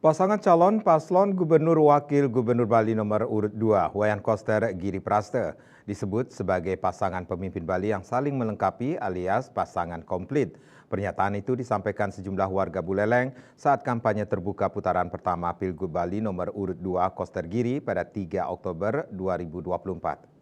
Pasangan calon paslon Gubernur Wakil Gubernur Bali nomor urut 2, Wayan Koster Giri Praste, disebut sebagai pasangan pemimpin Bali yang saling melengkapi alias pasangan komplit. Pernyataan itu disampaikan sejumlah warga Buleleng saat kampanye terbuka putaran pertama Pilgub Bali nomor urut 2 Koster Giri pada 3 Oktober 2024.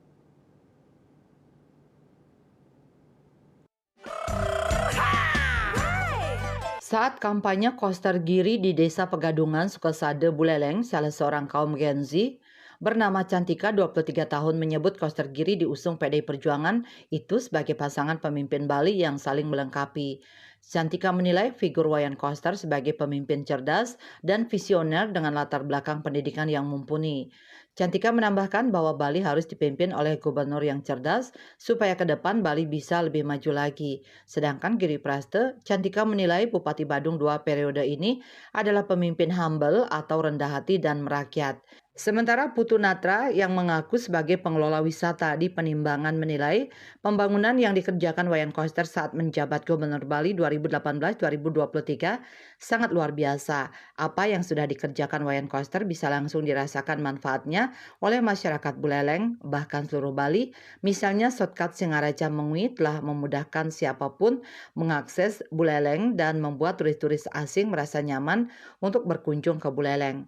Saat kampanye Koster Giri di Desa Pegadungan, Sukasade, Buleleng, salah seorang kaum Gen Z bernama Cantika 23 tahun menyebut Koster Giri diusung PDI Perjuangan itu sebagai pasangan pemimpin Bali yang saling melengkapi. Cantika menilai figur Wayan Koster sebagai pemimpin cerdas dan visioner dengan latar belakang pendidikan yang mumpuni. Cantika menambahkan bahwa Bali harus dipimpin oleh gubernur yang cerdas supaya ke depan Bali bisa lebih maju lagi. Sedangkan Giri Praste, Cantika menilai Bupati Badung 2 periode ini adalah pemimpin humble atau rendah hati dan merakyat. Sementara Putu Natra yang mengaku sebagai pengelola wisata di Penimbangan menilai pembangunan yang dikerjakan Wayan Koster saat menjabat Gubernur Bali 2018-2023 sangat luar biasa. Apa yang sudah dikerjakan Wayan Koster bisa langsung dirasakan manfaatnya oleh masyarakat Buleleng, bahkan seluruh Bali. Misalnya shortcut Singaraja Mengui telah memudahkan siapapun mengakses Buleleng dan membuat turis-turis asing merasa nyaman untuk berkunjung ke Buleleng.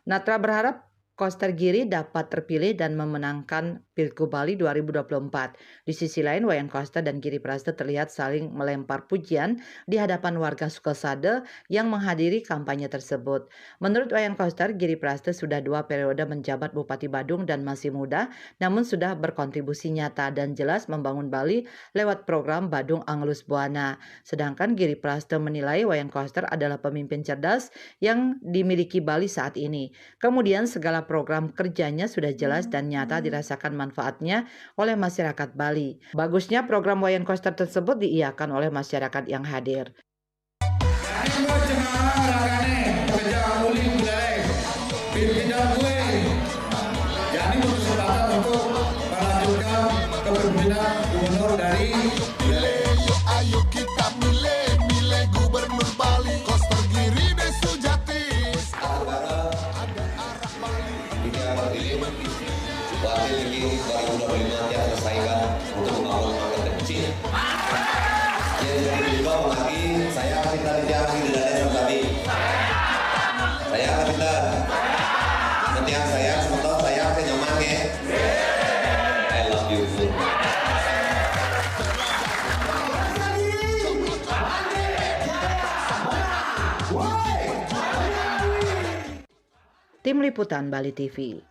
Natra berharap Koster Giri dapat terpilih dan memenangkan Pilgub Bali 2024. Di sisi lain, Wayan Koster dan Giri Praste terlihat saling melempar pujian di hadapan warga Sukasade yang menghadiri kampanye tersebut. Menurut Wayan Koster, Giri Praste sudah 2 periode menjabat Bupati Badung dan masih muda, namun sudah berkontribusi nyata dan jelas membangun Bali lewat program Badung Angelus Buana. Sedangkan Giri Praste menilai Wayan Koster adalah pemimpin cerdas yang dimiliki Bali saat ini. Kemudian segala program kerjanya sudah jelas dan nyata dirasakan manfaatnya oleh masyarakat Bali. Bagusnya program Wayan Koster tersebut diiyakan oleh masyarakat yang hadir. Jadi berkesempatan untuk melanjutkan kepemimpinan gubernur dari Ayo kita milih gubernur Bali Koster Giri deh Sujati. Wakil ini 2025 yang selesaikan untuk membangun market kecil. Yang juga lagi saya akan minta dijarang di dalam desa kami. Saya akan minta setiap saya semoga saya akan nyaman ya. I love you. Tim Liputan Bali TV.